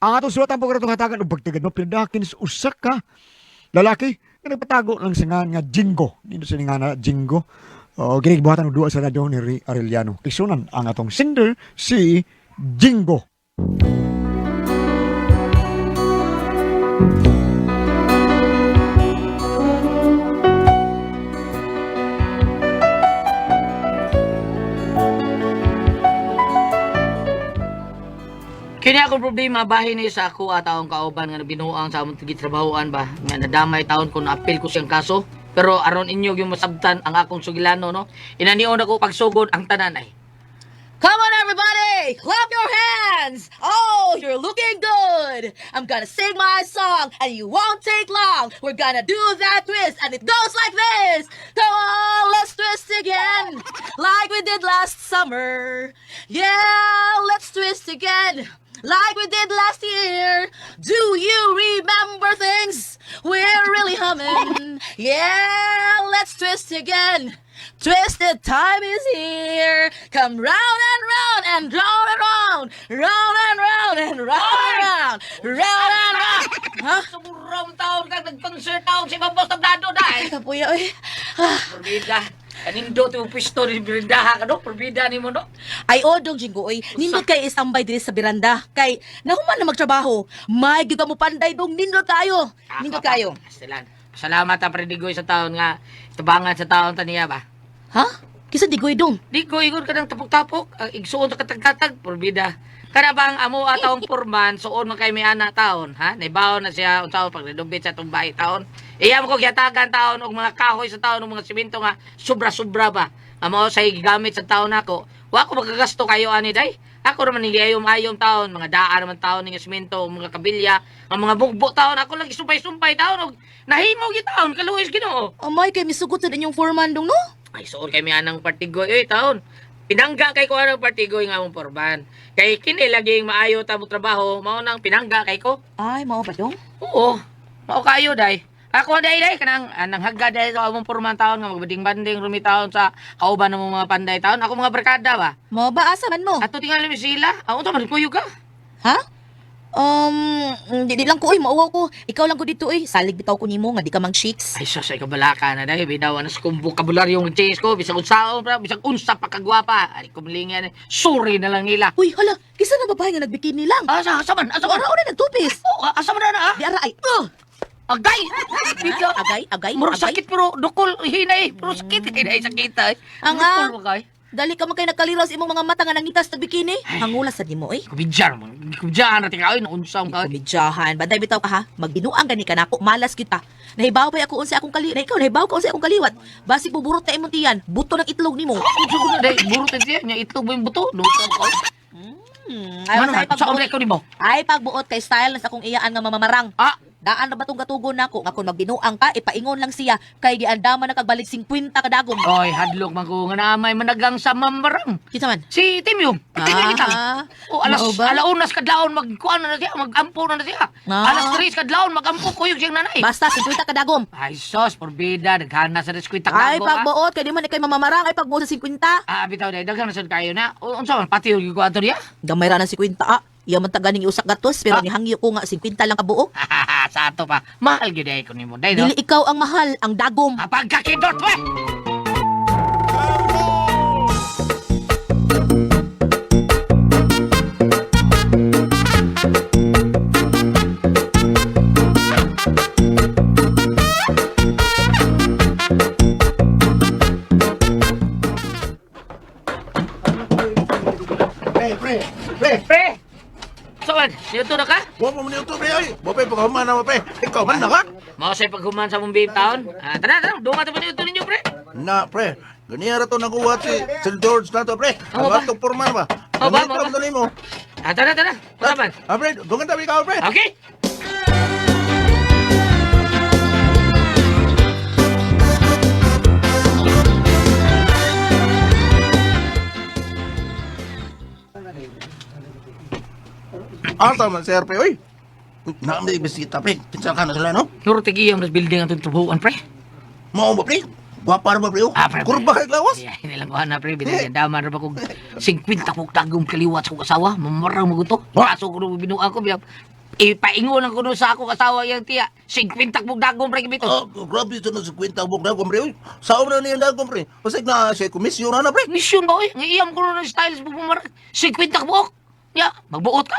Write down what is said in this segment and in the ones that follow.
Ang atong sulatan po karatong hatagan o bagtagad mo pindakin sa usak ka. Lalaki, nga nagpatago lang sa nga Jingo. Dito sa nga na Jingo. O ginigbuhatan ng duwa sa radyo ni Arellano. Kisunan ang atong singer si Jingo. Kini ako problema bahin ni sa ako at taong kauban nga binuang sa among trabahoan ba nga nadamay taon ko na-appeal ko siyang kaso pero aron inyo yung masabtan ang akong sugilano no inanion ako pagsugod ang tanan ay. Come on, everybody! Clap your hands! Oh, you're looking good! I'm gonna sing my song, and you won't take long. We're gonna do that twist, and it goes like this. Come on, let's twist again, like we did last summer. Yeah, let's twist again, like we did last year. Do you remember things? We're really humming. Yeah, let's twist again. Twisted time is here. Come round and round and round and round. Round and round and round and round. Round and round. Ha? Sumurong taon kag nag-concert taon si Babos Tablado dai. Ay, kapuya, oy. Perbida. Kanindo ti pisto ni Brindaha ka no, perbida nimo no. Ay, odong, Jingo, oy. Nindot kay isambay diri sa beranda. Kay, nahuman na magtrabaho. May giga mo panday dong nindot kayo. Nindot kayo. Salamat ang predigoy sa taon nga tabangan sa taon taniya ba. Ha? Kisa di goy dong. Di ko ingon ka ng tapok-tapok, igsuon sa katag-katag, porbida. Kana bang amo atawang purman, suon man kay may anak taon, ha? Naibaw na siya unsaon pag nidubit sa tumbay taon. Iya mo ko gyatagan taon og mga kahoy sa taon og mga simento nga sobra-sobra ba. Amo sa gigamit sa taon nako. Wa ko magagasto kayo ani day. Ako naman ni ayom-ayom taon, mga daan naman taon ng simento, mga kabilya, ang mga bugbo taon, ako lagi sumpay-sumpay taon og nahimo gyud taon kaluoy Ginoo. Amay kay misugot sa inyong foreman dong, no? Ay, suon kay mi anang partigoy taon. Pinangga kay ko anang partigoy nga mong porban. Kay kini lagi maayo ta mo trabaho, mao nang pinangga kay ko. Ay, mao ba dong? Oo. Mao kayo day. Ako day kanang anang hagga day sa among porman taon nga magbanding-banding rumi taon sa kauban ng mga panday taon. Ako mga barkada ba. Mao ba asa man mo? Ato tingali mi sila. Ako to man kuyo ka. Ha? Di lang ko, mauwaw ko. Ikaw lang ko dito, salig bitaw ko nimo nga di ka mang chicks. Ay sus ay kabalaka na day. Binawa na sa kong vocabulary yung change ko. Bisag unsaon pa, bisag unsa pa kagwapa. Ay kumlingan. Sorry na lang nila. Uy, hala, kisa na babae nga nagbikini lang. Asa man? Asa man? Araw na nagtupis. Oh, asa man na Di ara ay. Agay! Bigla. Agay, Murag agay. sakit pero dukol hinay. Pero sakit hinay sakit ay. Ang Dukol ba kay? Dali ka man kay nakalilaw sa imong mga mata nga nangitas na bikini. Hangulas sa nimo, Kubidjar mo. Kubidjar na tingawin. Unsam ka. Kumidyahan. Baday bitaw ka ha. Magbinuang gani ka na ako. Malas kita. Nahibaw pa ako unsa akong kaliwat. Ikaw, nahibaw ka unsa akong kaliwat. Basi buburot na imong tiyan. Buto ng itlog nimo. Udyo ko na day. Burot na siya. Nya itlog mo yung buto. Dukol ko. Ay, Ano ay, man? Sa ulit ko ni mo? ay, pagbuot kay style na sa akong iyaan nga mamamarang. Ah! Daan na ba itong gatugon nako nga kung magbinuang ka, ipaingon lang siya kay giandaman na kagbalik 50 kadagom. Oy, hadlok man ko nga naamay managang sa mamarang. Kita man. Si Timyong. Kita. O alas mao ba? alaunas kadlawon magkuan na siya, magampo na siya. Ah. Alas 3 kadlawon magampo ko yung siyang nanay. Basta 50 kadagom. Ay sos, porbida, naghana sa reskwita Ay, ko ba? pagbuot kay di man kay mamamarang ay pagbuot sa 50. Ah, bitaw day, daghan na sad kayo na. Unsa man pati yung gikuadto niya? Gamay ra ng 50 ah. Iya man taganing iusak gatos pero nihangyo ko nga 50 lang kabuok. Sa ato pa, mahal gyud ay ko nimo day no. Dili ikaw ang mahal, ang dagom. Pagkakidot we. Pre! Saan? Dito na ka? Wa mo ni pre ay. Wa pa paghuman na pre. Ikaw man na ka? Mao say paghuman sa mong babe taon. Tara, dunga ta pa dito ninyo, pre. Na pre. Ganiya ra to nakuha si St. George na to pre. Ano Ang ba? atong porman ba? Ano ba, Ganito ano lang ba? to nimo. Tara. Tara man. Pre, dungan tabi ka pre. Okay? Ata man sir pre oy. Na may bisita pre. Pinsan ka na sila no? Nuro tigiyam sa building ang tutubuan, pre. Mao ba pre? Gwapa ra ba pre? Pre. Kurba kay lawas. Ay, nilang kuhan na, pre. Binagdaman rin ba kong 50 kong tagong kaliwat sa kong asawa. Mamarang maguto. Kaso ko nung binuang ko, biya, Ipaingon ang kuno sa ako kasawa yung tiya. 50 mong dagong pre kibito. Grabe ito na sa kwenta buk na pre. Uy, saan na niyan dagom pre? Pasig na siya komisyon na pre. Misyon ba oy? Nga iyam ko ng styles mo pumara. 50 buok. Ya, magbuot ka.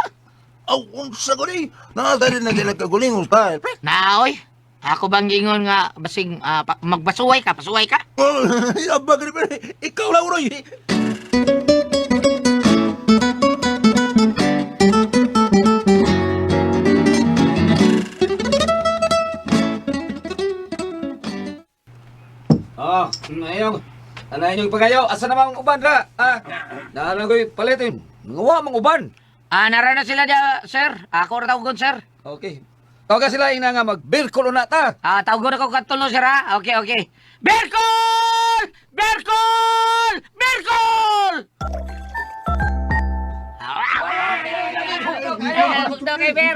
Aw, unsa ko ni? Nakadali na sila kaguling style pre. Na oy. Ako bang gingon nga basing magbasuway ka, pasuway ka? Oh, abag ni pre. Ikaw lang uroy. Ayong. Anay niyong pagayo, asa naman ang uban ra? Naalagoy palitin. Ngawa mang uban. Narana sila dia, sir. Ako ra tawgon, sir. Okay. Tawagan sila ina nga mag-birkol na ta. Tawgon ako katulo, sir, ha? Okay. Berkol! Berkol! Berkol!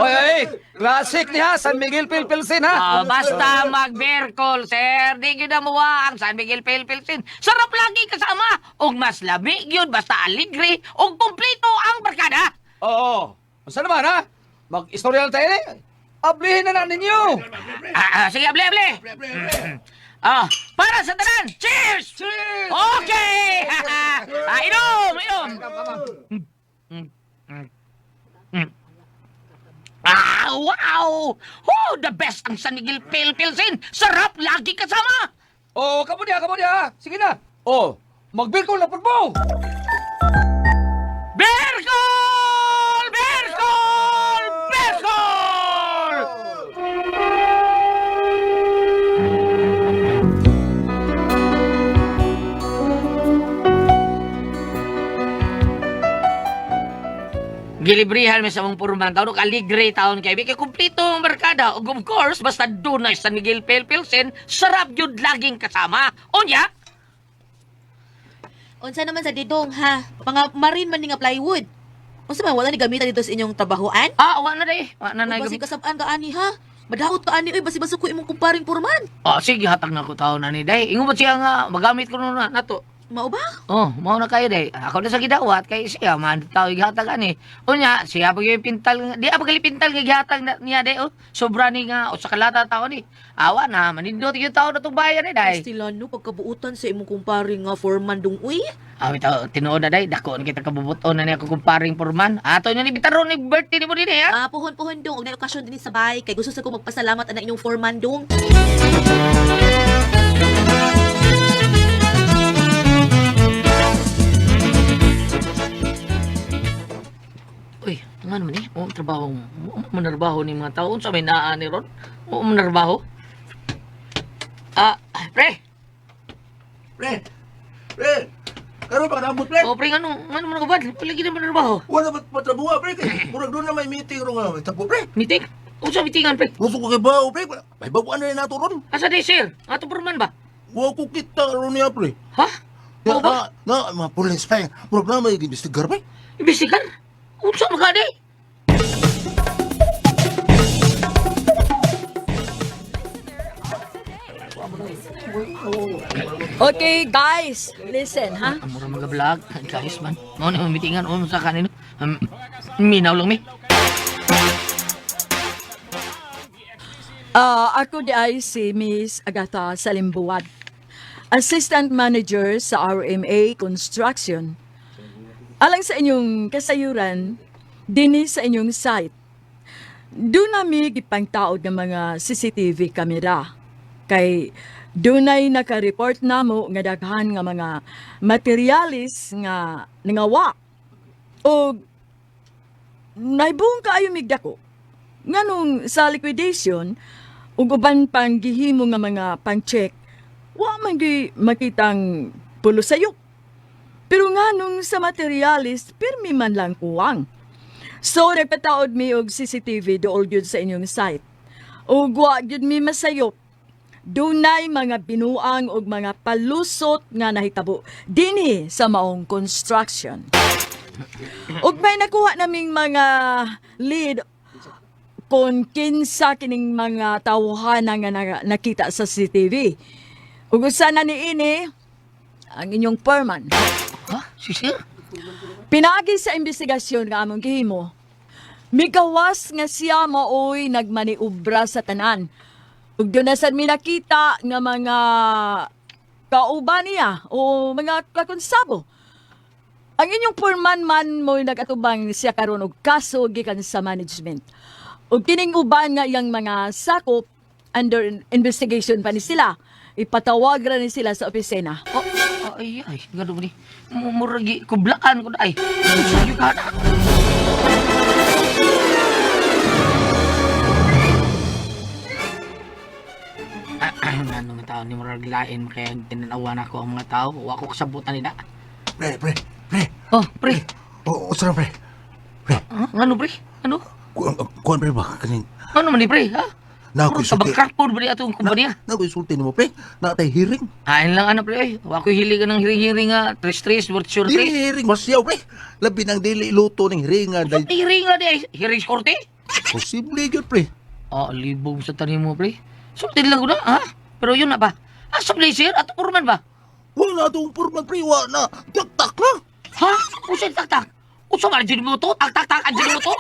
Oy, classic niya, San Miguel Pilpilsin ha. Basta mag-Berkol, sir. Di gyud mo ang San Miguel Pilpilsin. Sarap lagi kasama. Og mas labi gyud basta aligre og kumpleto ang barkada. Oo. Masa naman ha? Mag-istorya tayo ni. Ablihin na ninyo. Sige, able. Para sa tanan. Cheers! Cheers! Okay! Inom! Wow! The best ang San Miguel Pilpilsin! Sarap lagi kasama! Oh, kamo dia. Sige na. Oh, mag-birkol na po mo. Berkol! Berkol! Berkol! Gilibrihan mi sa mong purman taon, kaligre taon kay kay kumpleto ang barkada. Ug of course, basta dunay San Miguel Pilpilsin, sarap jud laging kasama. Unya? Unsa naman sa didong, ha? Mga marine man ni nga plywood. Unsa man, wala ni gamitan dito sa inyong trabahoan? Wa na day. Wa na Basi gamit. kasabaan ka ani, ha? Madaot ka ani, oy, basi basuko imong kumparing purman. Sige, hatag na ko taon na ni day. Ingon mo siya nga, magamit ko na nato. Mao ba? Mao na kayo day. Ako na sa gidawat kay siya man tao gihatag ani. Unya, siya pag yung pintal, di apa gali pintal nga gihatag niya day. Sobra ni nga usa ka lata taon ni. Awa na manindot yung taon na tong bayan ni day. Estilano, pagkabuutan sa imong kumparing nga foreman dong, uy. Ito, tinuod na day, dako na kita kabubuton na niya ako kumparing porman. Ato niya ni bitaron ni birthday ni mo din ha. Puhon-puhon dong, og na okasyon din sa bahay, kay gusto sa ko magpasalamat ana inyong foreman dong. Uy, nga naman eh. Manarbaho ni mga tao. Sa may naan ni Ron. Manarbaho. Pre. Pre. Karon pa nabot pre. Pre, ano man kabad? Palagi na manarbaho. Wala ba patrabuha pre kay murag doon na may meeting ro nga tapo pre. Meeting? Sa meetingan, pre. Gusto ko kay bao pre. May babuan na nato ron. Asa day, sir? Ato porman ba? Wa ko kita ron niya pre. Ha? Oo ba? Mga pulis pa. Murag na may investigar pre. Imbestigar? Unsa magadi? Okay, guys, listen, ha? Mura mga vlog. Guys man. Mo na meetingan sa kanino. Minaw lang mi. Ako di ay si Miss Agatha Salimbuad, Assistant Manager sa RMA Construction. Alang sa inyong kasayuran, dinhi sa inyong site, doon nami gipangtaod ng mga CCTV kamera. Kay dunay naka-report namo nga daghan nga mga materialis nga nangawa. O naibong kaayo migdako. Nganong sa liquidation, ug uban pang gihimo nga mga pang-check, wa man gi makitang pulo sayop. Pero nganong sa materialis, pirmi man lang kuwang. So, nagpataod mi og CCTV dool gyud sa inyong site. Ug wa gyud mi masayop. Dunay mga binuang og mga palusot nga nahitabo dinhi sa maong construction. Ug may nakuha naming mga lead kung kinsa kining mga tawhana nga nakita sa CCTV. Ug usa na niini ang inyong foreman. Ha? Si sir? Pinagi sa investigasyon nga among gihimo, Migawas nga siya maoy nagmaniubra sa tanan. Ug doon na sad mi nakita nga mga kauban niya o mga kakonsabo. Ang inyong purman man mo'y nagatubang siya karon og kaso gikan sa management. Ug kining uban nga iyang mga sakop under investigation pa ni sila. Ipatawag ra ni sila sa opisina. Ay, gano'n ni. Muragi, kublaan ko na ay. Sige ka na. Ano nga tao ni murag lain kaya tinanawan ako ang mga tao. Wa ko kasabutan nila. Pre. Oh, pre. Usara pre. Ano, pre? Ano? Kuan pre ba? Kaning Ano man ni, pre, ha? Nakoy sulti. Tabagkapon ba niya itong kumpanya? Nakoy sulti nimo pre. Natay hearing. Ayon lang, ano, pre, ay. Wa ko hiligan ng hiring-hiring nga. Tres-tres, virtual, Dili tre. hearing masyaw pre. Labi nang dili luto ning hiringan dahil Hiring nga di ay. Hiring korte? posible gyud pre. Libog sa tanim mo, pre. Sultin lang ko na, ha? Pero yun na ba? Sa blazer at purman ba? Wala tong purman pre, wa na. Tak na. Ha? Usa tak-tak? Usa man dyan mo to? Tak-tak-tak ang dyan mo to?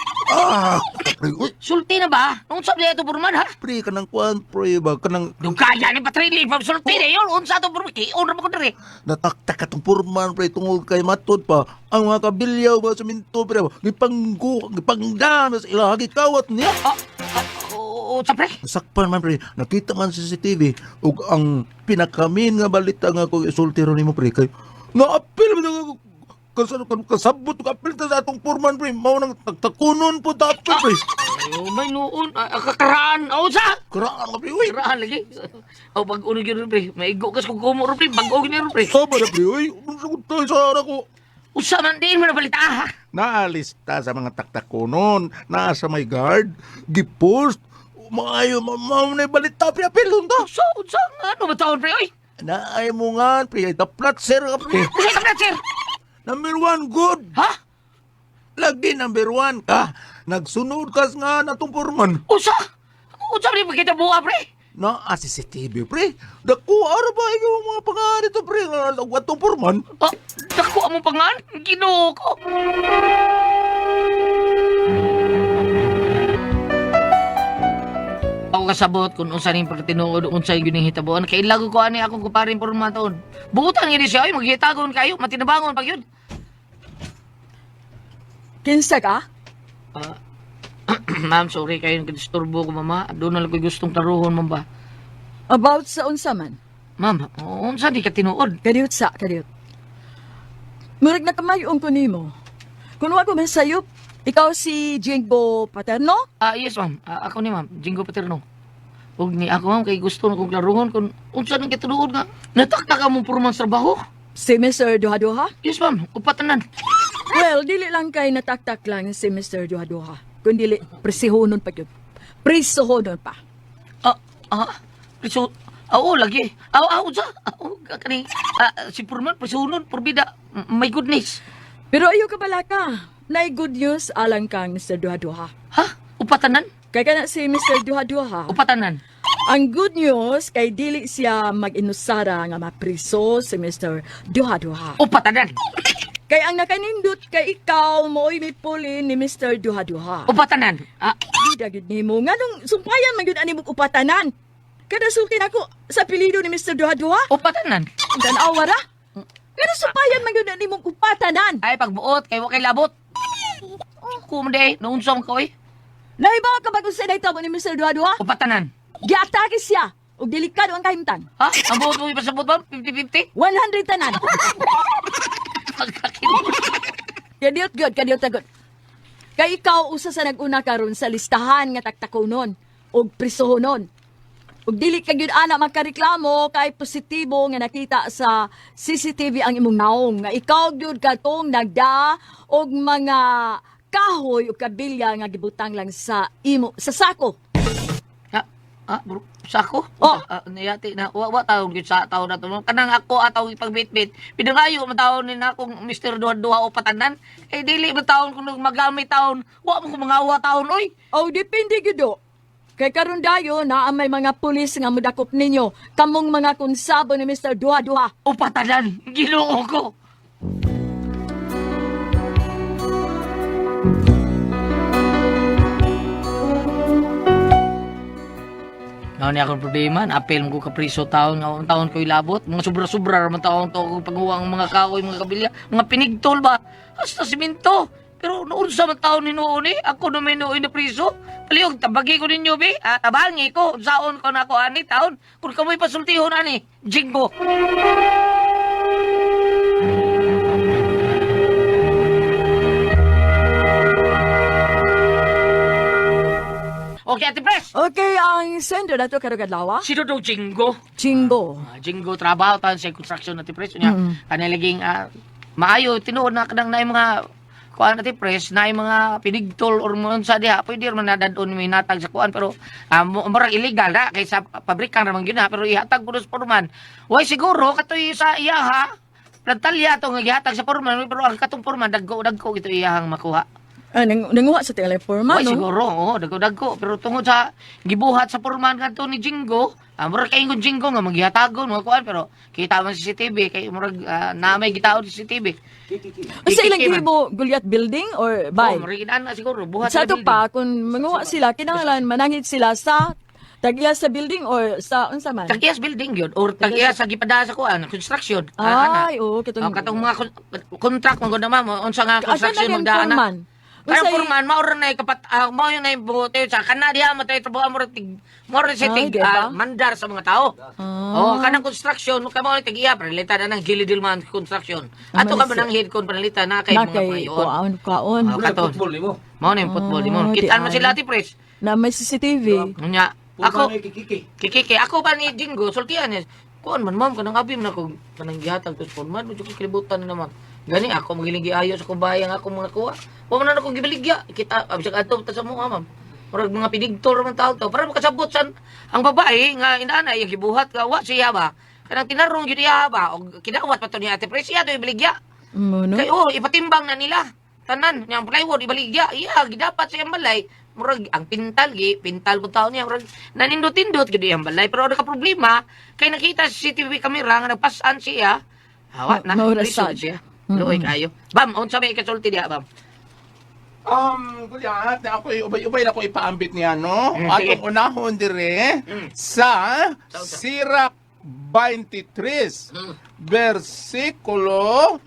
Pre, uy, Sulti na ba? Nung sabi ito purman, ha? pre kanang kuan pre ba kanang Nung kaya ni Patrili, pag sulti na yun, unsa ito purman, kiyon na mo ko na rin. nataktak katong purman pre tungod kay matod pa ang mga kabilyaw ba sa minto pre gipangdam sa ila gikawat niya. Unsa, pre? Sakpan man pre, nakita man sa CCTV ug ang pinakamin nga balita nga ko isulti ron nimo pre kay naapil man nga kasabot ug apil ta sa atong purman pre mao nang tagtakunon po ta apil pre. May noon, kakaraan. Unsa? Karaan nga pre uy. Karaan lagi. Pag unog yun, pre. Maigo kas kung kumo, pre. Bago yun, pre. Saba na pre uy, unsa tayo sa ara ko. Usa man din mo na balita, ha? Naalista sa mga taktakunon, nasa may guard, gipost, maayo, mao na balita pre apil unta. Unsa? Ano ba taon, pre? Oy! Naay mo nga, pre. Taplat, sir, ka, pre. Usa ka na, sir! Number 1, good. Ha? Lagi number 1 ka. Nagsunod kas nga na tong purman. Usa? Unsa ba ni kita buha, pre? Na, CCTV, pre. Daku, ara ba yung mga pangalan ito, pre. Nagwat tong purman. Dako among pangan? Ginoo ko. Ako kasabot kung unsa ning pagtinuod unsa yung gining hitabuan kay lago ko ani akong kuparin por maton. Buutan gini siya ay maghitagon kayo matinabangon pag yun. Kinsa ka? Ma'am, sorry kayo nagdisturbo ko, mama. Doon na lang ko gustong taruhon, ma'am ba? About sa unsa man? Ma'am, unsa di ka tinuod? Kadiyot sa, kadiyot. Murag na kamayon ko nimo. Kung wag ko man sayop, ikaw si Jingo Paterno? Yes, ma'am. Ako ni ma'am, Jingo Paterno. Huwag ni ako, ma'am, kay gusto na kong klaruhon kung unsa nang kitinuod nga. Nataktak ka mong purman sa trabaho? Si Mr. Duha-Duha? Yes, ma'am. Upatanan. Well, dili lang kay nataktak lang si Mr. Duha-Duha. Kung dili, presihonon pa yun. Presihonon pa. So, lagi. Unsa? Kani, si purman, prisunon, purbida. My goodness. Pero ayo ka pala ka. Nay good news alang kang Mr. Duha-Duha. Ha? Upatanan? Kay kana si Mr. Duha-Duha. Upatanan. Ang good news kay dili siya mag-inusara nga mapriso si Mr. Duha-Duha. Upatanan. Kay ang nakanindot kay ikaw mo'y mipuli ni Mr. Duha-Duha. Upatanan. Di gyud nimo nganong sumpayan man gyud ani mo upatanan. Kada sultin ako sa apelyido ni Mr. Duha-Duha. Upatanan. Tanawa ra. Kada sumpayan man gyud ani mo upatanan. Ay, pagbuot, kay wakay labot. Kumde, naunsa mo ka, oy. Nahibaw ka ba kung sinay tabo ni Mr. Duha-Duha? Upatanan. Giatake siya. Og delikado ang kahimtang. Ha? Ang buot mo ipasabot ba? 50-50? 100 tanan. Kadiyot good, kadiyot good. Kay ikaw usa sa nag-una karon sa listahan nga taktakunon og prisohonon. Ug dili ka gyud ana magkareklamo kay positibo nga nakita sa CCTV ang imong naong nga ikaw gyud katong nagda og mga kahoy o kabilya nga gibutang lang sa imo sa sako. Bro, sako? Oh. Nayati na, wa taon gyud sa taon na to. Kanang ako ataw ipagbitbit. Pinangayo man taon ni na akong Mr. Duha-Duha o patanan. Eh dili man taon kung magamay taon. Wa mo ko mangawa taon, oy. Oh, depende gyud do. Kay karon dayo na ang may mga pulis nga modakop ninyo kamong mga konsabo ni Mr. Duha-Duha. O patanan, Ginoo ko. Ano niya akong problema, na-apel mo ko kapriso taon nga taon ko ilabot. Mga sobra-sobra naman taon to ko paghuwang mga kahoy, mga kabilya, mga pinigtol ba? Hasta simento. Pero noon sa mga taon ni noon ako na may noon na priso. Palihog, tabagi ko ninyo, be. Tabangi ko, saon ko na ako ani taon. Kung kamoy pasultihon ani, Jingo. Okay, Ate Pres. Okay, ang sender na to karong adlaw. Sino daw Jingo? Jingo. Jingo trabaho tan sa construction na Ate Pres. Nya, kanilaging maayo, tinuod na kadang na yung mga kuan Ate Pres, na yung mga pinigtol or mo sa diha, pwede man nadadon may natag sa kuan pero murag illegal na kaysa pabrikan naman gyud na pero ihatag ko sa porman. Way siguro katoy sa iyaha. Plantalya to nga gihatag sa porman pero ang katong porman dagko ito iyahang makuha. Nanguha sa tingalay forma, Way no? siguro, dagko pero tungod sa gibuhat sa porman kadto ni Jingo, murag kay ingon Jingo nga magyatagon mo kuan pero kita man sa CCTV kay murag namay gitaod sa CCTV. Sa ilang gibo Gulyat building or Bay. bay? Mariginan na siguro buhat Sa sa to pa kung manguha sila kinahanglan manangit sila sa tagya sa building or sa unsa man? Tagias building yun or tagias sa gipada sa kuan construction. Ay, oo, katong Katong mga contract mo gud naman unsa nga construction magdaan na. man. Kaya porman maor na mao yun na buote sa kana diha mo tay trabaho mo rin sa Ay, tig diba? mandar sa mga tao. Oh, kanang construction kamo ni tigiya panalita na ng gilidil man construction. Ato ka ba nang head kon panalita na kay mga kay payon. kaon. Oh, katon. Football mo. Mao na yung football mo. di Kitaan mo ay. sila ti pres. Na may CCTV. Nya ako Kikiki. kikiki ako pa ni Jingo sultian niya. Kuan man ma'am kanang abim na ko kanang gihatag to phone man medyo kilibutan na naman. Gani ako magiling giayo sa kubayang ako mga kuha. Wa man ako gibaligya. Kita abisag ato ta sa mga ma'am. Murag mga pinigtol man tao to para makasabot san ang babae nga inaanay yung gibuhat ka wa siya ba. Kanang tinarong gyud iya ba og kinawat pa to ni Ate Presia to ibaligya. Mo no? Kay ipatimbang na nila. Tanan yang plywood ibaligya. Iya gidapat sa iyang balay. Murag ang pintal po tao niya murag nanindot-indot gyud iyang balay pero naka problema kay nakita sa CCTV camera nga nagpasan siya. Hawa na Maurasad. lisod siya. Luoy kayo. Bam, unsa may kasulti diha, bam? Kuya, ako ubay-ubay na ko ipaambit niya, no? Sige. Atong unahon dire sa Sirach 23, versikulo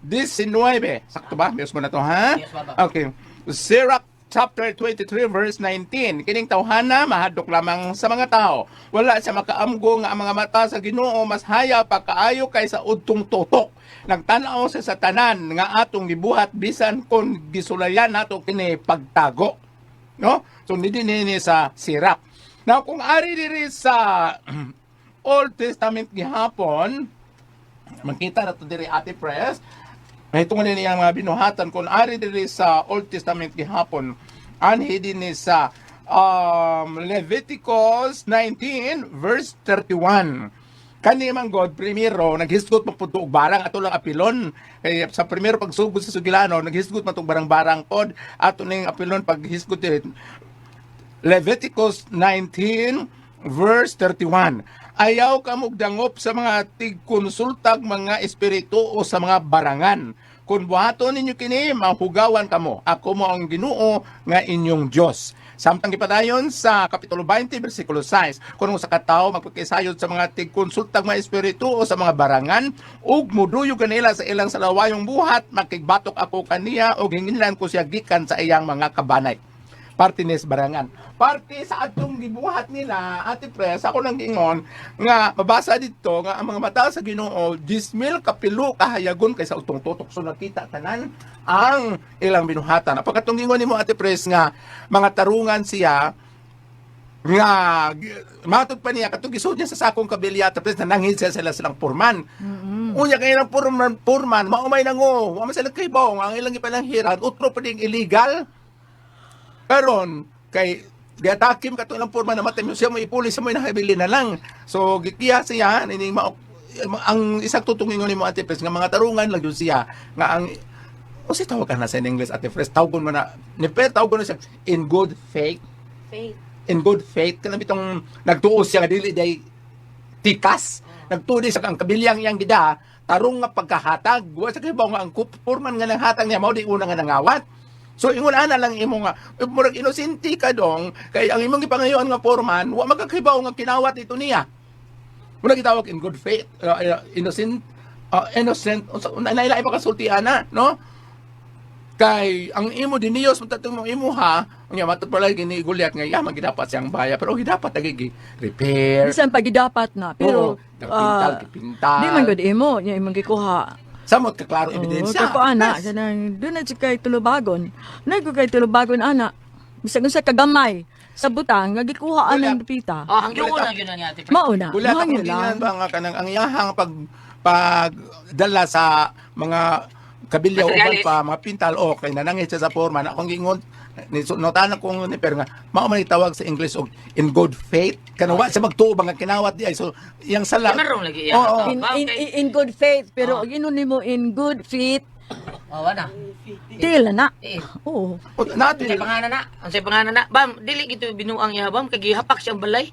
19. Sakto ba? Miyos mo na to, ha? Yes, Baba. Okay. Sirach chapter 23 verse 19. Kining tawhana mahadlok lamang sa mga tao. Wala siya makaamgo nga ang mga mata sa Ginoo mas haya pa kaayo kaysa udtong tutok. Nagtanaw sa satanan nga atong gibuhat bisan kon gisulayan nato kini pagtago. No? So nidini sa Sirach. Now kung ari diri sa Old Testament gihapon, makita na to diri Ate Press, may tungod niya mga binuhatan kung ari diri sa Old Testament gihapon, anhi din sa Leviticus 19 verse 31. Kani man God primero naghisgot man pud og barang ato lang apilon kay sa primero pagsugod sa sugilano naghisgot man tong barang-barang pod ato ning apilon paghisgot diri Leviticus 19 verse 31. Ayaw ka mugdangop sa mga tigkonsultag mga espiritu o sa mga barangan. Kung buhaton ninyo kini, mahugawan kamo. Ako mo ang Ginoo nga inyong Dios. Samtang gipadayon sa Kapitulo 20, versikulo 6, kung sa katao magpakisayod sa mga tigkonsultag mga espiritu o sa mga barangan, ug muduyo kanila sa ilang salawayong buhat, makigbatok ako kaniya o hinginlan ko siya gikan sa iyang mga kabanay. Parte ni barangan. Parte sa atong gibuhat nila, Ate Pres, ako nang gingon, nga mabasa dito, nga ang mga mata sa Ginoo, 10,000 kapilo kahayagon kaysa utong tutok. So nakita tanan ang ilang binuhatan. Pagkatong gingon ni mo, Ate Pres, nga mga tarungan siya, nga matod pa niya, katong gisod niya sa sakong kabilya, Ate Pres, nananghid siya silang purman. Unya kayo ng purman, maumay na ngo, wama sila kay bong, ang ilang ipananghiran, utro pa ding illegal. Karon kay giatakim kato lang porma na matay siya mo ipulis mo inahibili na lang. So gikiya siya ining ang isang tutungingon ni mo Ate Pres nga mga tarungan lang yun siya nga ang o si tawag ka na sa English Ate Pres tawgon mo na ni tawgon na siya in good faith. In good faith kana bitong nagtuos siya nga dili day tikas. Nagtuo sa ang kabilyang iyang gida tarong nga pagkahatag wa sa kay nga ang porman nga nanghatag niya mao di una nga nangawat. So ingon ana lang imo nga murag inosente ka dong kay ang imong gipangayoan nga foreman wa magkakibaw nga kinawat ito niya. Muna gitawag in good faith, innocent nailay pa kasulti ana, no? Kay ang imo diniyos matatong mo imo ha, unya matod pala gini Goliath nga yaman gidapat siyang baya pero gidapat lagi repair. Bisan pag dapat na, pero Pintal. di man gud imo, nya imong gikuha. Samot ka klaro ebidensya. Kako ana, kanang doon na kay tulubagon. Nagko kay tulubagon ana. Bisag sa kagamay sa butang nga gikuha Wala. ang dapita. Oh, hanggang una yun na ni Ate Fred. Mauna, Goliath mahangyo ako lang. ba nga kanang ang iyahang pagdala sa mga kabilya uban Materialis. pa mga pintal okay nanangit siya sa foreman akong gingon ni notan ko ni pero nga mao man itawag sa English og in good faith kanang wa siya magtuo ba nga kinawat di ay so iyang sala. Marong lagi yan. Oo. In good faith, pero ginon nimo in good faith, Oh, wala. tila na. Eh. Oo. Natin Ang say pangalan na. Ang say pangalan na. Bam, dili gito binuang iya bam kay gihapak siyang balay.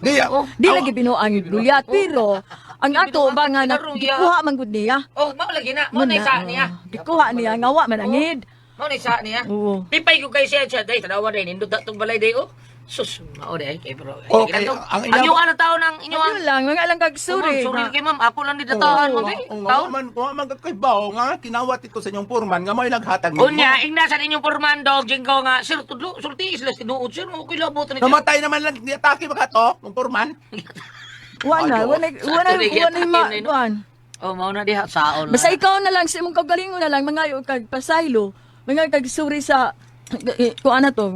di Oh. Di lagi binuang Goliath, pero ang ato ba nga na Binuang- gikuha man gud niya. Oh, mao lagi na. Mao na isa niya. Gikuha niya nga wa man angid. Mao na isa niya. Oo. Pipay ko kay siya day tanawa day nindot tong balay day oh. Sus, mao day kay pero. Okay, Ang ang inyong ano taon ang inyong Ano lang, mga lang kag Sorry, sorry. sorry kay ma'am, ako lang didatahan mo day. Taon. man kakaibaw nga kinawat ito sa inyong foreman nga may naghatag nimo. Unya, ingnasan inyong pormando, jinggo nga, sir, tudlo, sulti isla tinuod sir, okay labot ni. Namatay naman lang ni atake ba to ng foreman? Wa na, wa na, wa na, wa na ma, wan. Oh, mao na diha saon. Basta ikaw na lang, sa imong kagalingon na lang, mga kag pasaylo, mga kag sorry sa, kung ano to,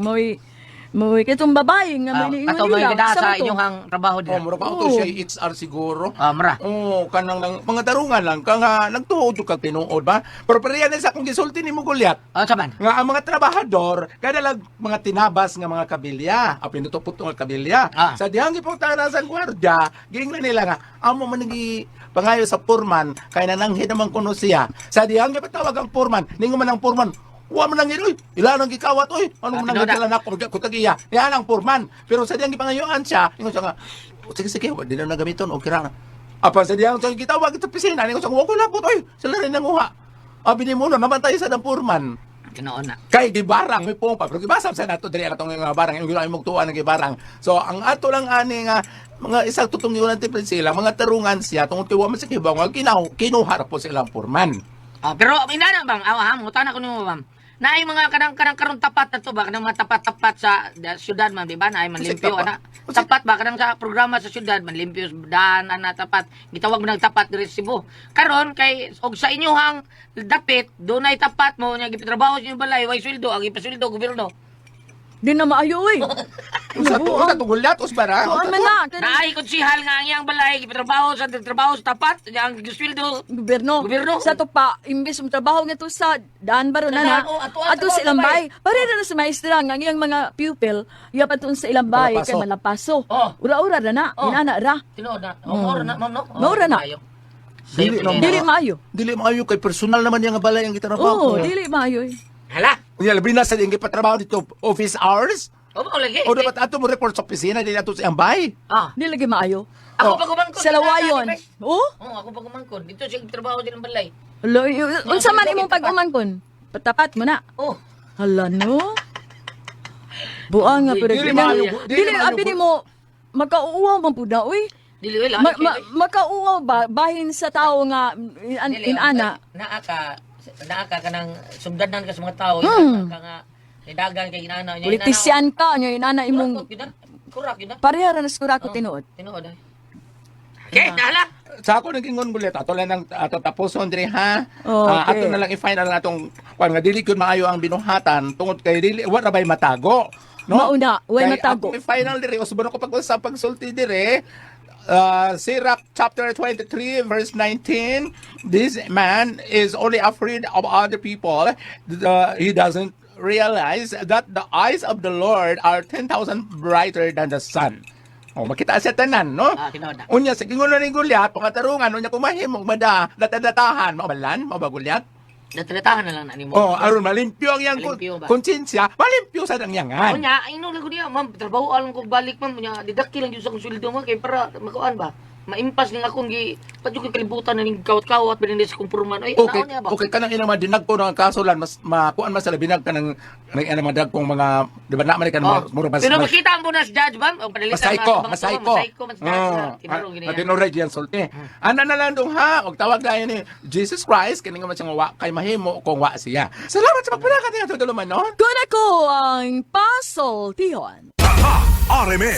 Maway kitong babae nga may niingon Ato may nila. gida sa Saan to? inyong hang trabaho Oh, dira. mura pa to siya XR siguro. Mara. Oh, kanang lang, mga darungan lang ka nga nagtuod ka tinuod ba? Pero pareha na sa akong gisulti ni mo Goliath. Saman. Nga ang mga trabahador kada lang mga tinabas nga mga kabilya, pinutupot nga kabilya. Sa dihang gipungtana sa gwardiya, gingnan nila nga amo man nagi pangayo sa foreman kay nananghi naman kuno siya. Sa dihang gipatawag ang foreman, ningo man ang foreman. Wa man lang oy, ila nang gikawat oy. Ano man nang gikala nako kutagiya. Yan ang foreman. Pero sa diyang gipangayuan siya, ingon siya nga, sige, di na nagamiton, okay ra na. Apa sa diyang sa gitawag sa pisina, ingon siya, wa ko labot oy. Sila rin nanguha. Abi ni mo na naman tayo sa foreman. Kinoon na. Kay gibarang may pompa, pero gibasab sa nato diri atong mga barang, yung ginawa mong tuwa ng gibarang. So ang ato lang ani nga mga isang tutong yun ng sila, mga tarungan siya, tungkol tiwa man sa kibaw, nga kinuha po silang foreman. Pero inana bang, mutan ako nimo ma'am. Naay mga kanang karon tapat na to ba kanang mga tapat sa syudad man di ba naay man Kasi limpyo tapat. ana. Tapat ba kanang sa programa sa syudad man limpyo daan ana tapat. Gitawag mo nang tapat diri sa Cebu. Karon kay og sa inyohang dapit dunay tapat mo nya gitrabaho sa inyong balay way sweldo ang ipasweldo gobyerno. Di na maayo eh. Sa tugulat, usbara. Kuan man na. Naay konsihal nga ang iyang balay gitrabaho sa tapat nya ang sweldo Gobyerno. Gobyerno. Sa to pa, imbis mo trabaho nga to sa daan baro na na. Oo, ato Ato sa ilang bay. Pare na sa maestra nga ang mga pupil, iya pa sa ilang bay Malapaso. kay malapaso. Oh. Ura-ura na na. Oh. Inana ra. tinuod na. Maura na no. Maura na. Dili na Dili maayo. Dili maayo kay personal naman yung balay ang gitrabaho. Oo, dili maayo eh. Hala. Unya labi na sa yung gipatrabaho dito office hours. O ba lagi? O dapat ato mo report sa opisina dili ato sa ambay. Di lagi maayo. Ako pa kumangkon. Sa lawayon. Oh? Oo, ako pa kumangkon. Dito siya trabaho din ng balay. Lo, unsa man imong pag-umangkon? Patapat mo na. Oh, Hala no. Buang nga pero Dili maayo. dili abi nimo makauuaw man pud na uy. dili wala. Makauuaw ba bahin sa tao nga inana. Naaka ka ng sugdanan ka sa mga tao. Ka nga nidagan kay inana. Politisyan ka nya inana imong Kurak yun na. pareha ra nas ko tinuod. Tinuod ay. Okay, hala. Sa ako nag-ingon gulit, ato lang ng ato tapuson diri ha. Okay. Ato na lang i-final ang atong kwan nga dili gyud maayo ang binuhatan tungod kay dili wa ra bay matago. No? Mauna, way Kay matago. Ako i-final diri usbon ako pag-usap pagsulti diri. Sirach chapter 23 verse 19, this man is only afraid of other people. He doesn't realize that the eyes of the Lord are 10,000 brighter than the sun. Oh, makita sa tanan, no? Tinuod na. Unya sa gingon ni Goliath, pangatarungan unya kumahimong mada, datadatahan, mabalan, mabagulyat. Natalatahan na lang na nimo. Oh, aron malimpyo ang iyang Malimpyo ba? konsensya, malimpyo sa nangyangan. Unya, ino lang ko niya, ma'am, trabaho alam ko balik ma'am, unya didakti lang yun sa konsuldo mo kay para makuan ba. maimpas ning akong gi padyo ko kalibutan na ning kawat-kawat bininis kong purman. Ay, Okay, ano niya ba? okay kanang ina madinag ko ng kasulan mas makuan mas sa binag kanang ina madag kong mga di ba na man kan Oh. mura mas Pero makita ang bonus judge ba? O padalitan Masayko. Tinarong gini. Tinurag yan sulti. Ana na lang dong ha, og tawag na ni Jesus Christ kini nga siyang wa kay mahimo kung wa siya. Salamat sa pagpanakat niya tuduluman non. Kung ako ang pasultihon. RMN